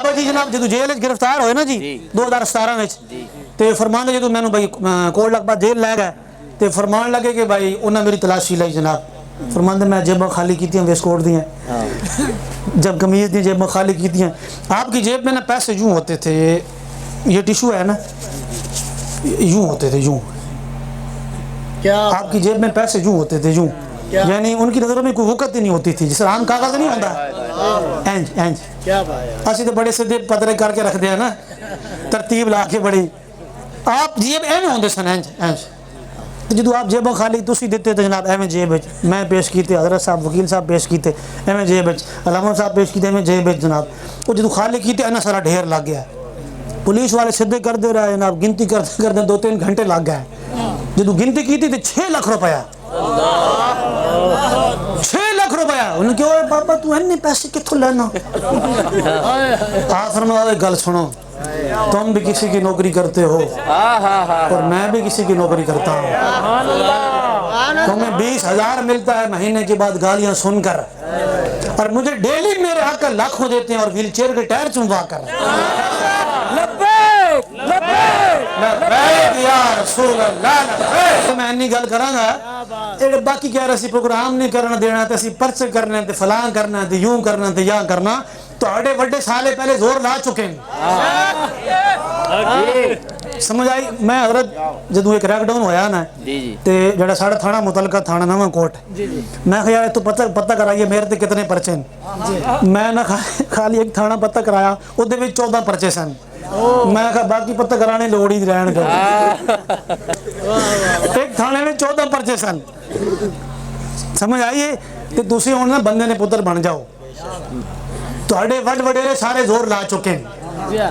बाबा जी जनाब जो जेल गिरफ्तार होए ना जी 2017 में तो फरमान जो मैं भाई कोट लखपत जेल लै गए तो फरमान लगे कि भाई उन्हें मेरी तलाशी लाई जनाब फरमाते मैं जेबा खाली की वेस्टकोट दी जब कमीज दी जेबा खाली की आपकी जेब में ना पैसे यूँ होते थे ये टिशू है ना यूँ होते थे यूँ क्या आपकी जेब में पैसे यूँ होते थे यूँ यानी उनकी नज़रों में कोई वक़्त ही नहीं होती थी जिस आम कागज़ नहीं होता इंज इंज क्या भाई असि तो बड़े सीधे पतरे करके रखते हैं ना तरतीब ला के बड़ी आप जेब एवं होंगे सन इंज इंज तो जो आप जेबों खाली तुसी देते थे जनाब एवं जेब मैं पेश किए हजरत साहब वकील साहब पेश किए एवं जेब अलामा साहब पेश किए एवं जेब जनाब वो जो खाली किए इन्ना सारा ढेर लग गया पुलिस वाले सीधे करते रहे जनाब गिनती करते करते 2-3 घंटे लग गए जो गिनती की तो 6 लाख रुपया 6 लाख रुपया उन्हें क्यों पापा तू इन्ने पैसे कितों लेना आप फरमाओ गल सुनो तुम भी किसी की नौकरी करते हो और मैं भी किसी की नौकरी करता हूँ तुम्हें 20,000 मिलता है महीने के बाद गालियां सुनकर और मुझे डेली मेरे हक लाखों देते हैं और व्हील चेयर के टायर चुमवा कर मैं इन्नी गल करांगा बाकी कह रहे प्रोग्राम नहीं करना देना तो पर्चे करने ते फलां करना ते यूं करना ते या करना ਤੁਹਾਡੇ ਵੱਡੇ साले पहले जोर ला चुके हैं समझ आई मैं हजरत जो एक रैकडाउन होया ना ते जड़ा साढ़ा थाना मुतलका थाना नवा कोट मैं यार तू पता कराइए मेरे ते कितने पर्चे मैं ना खाली एक थाना पता कराया उहदे विच 14 पर्चे सन मैं कहा बाकी पता कराने लोड़ ही रहन एक थाने में 14 पर्चे सन समझ आइए ते तुसी हुण ना बंदे ने पुत्र बन जाओ ਤੁਹਾਡੇ ਵੱਡ ਵਡੇਰੇ ਸਾਰੇ ਜ਼ੋਰ ਲਾ ਚੁੱਕੇ ਨੇ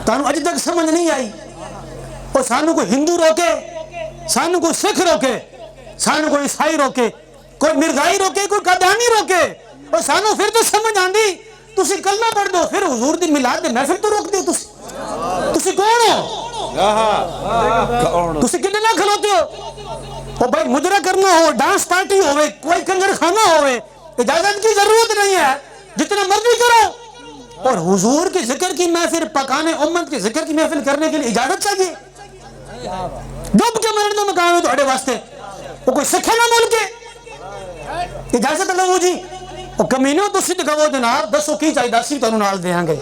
ਤੁਹਾਨੂੰ ਅਜੇ ਤੱਕ ਸਮਝ ਨਹੀਂ ਆਈ ਉਹ ਸਾਨੂੰ ਕੋਈ ਹਿੰਦੂ ਰੋਕੇ ਸਾਨੂੰ ਕੋਈ ਸਿੱਖ ਰੋਕੇ ਸਾਨੂੰ ਕੋਈ ਈਸਾਈ ਰੋਕੇ ਕੋਈ ਮਿਰਜ਼ਾਈ ਰੋਕੇ ਕੋਈ ਕਾਦੀਆਨੀ ਰੋਕੇ ਉਹ ਸਾਨੂੰ ਫਿਰ ਤਾਂ ਸਮਝ ਆਂਦੀ ਤੁਸੀਂ ਕਲਮਾ ਪੜ੍ਹ ਦੋ ਫਿਰ ਹੁਜ਼ੂਰ ਦੀ ਮਿਲਾਦ ਦੇ ਮਹਿਫਿਲ ਤੋਂ ਰੋਕਦੇ ਹੋ ਤੁਸੀਂ ਕੌਣ ਹੋ ਤੁਸੀਂ ਕਿੰਨੇ ਨਾਲ ਖਲੋਤੇ ਹੋ ਉਹ ਭਾਈ ਮੁਜਰਾ ਕਰਨਾ ਹੋ डांस पार्टी होवे कोई कंजर खाना होवे इजाजत की जरूरत नहीं है जितना मर्जी करो और हुजूर के जिक्र की महफिल पकाने उम्मत के जिक्र की महफिल करने के लिए इजाजत चाहिए डूब के मरने का मकाम है तुम्हारे वास्ते वो कोई सिखे ना बोल के इजाजत लो जी कमीनों तुसी तो कहो जनाब दसो की चाहिए दसी तुहानू नाल देंगे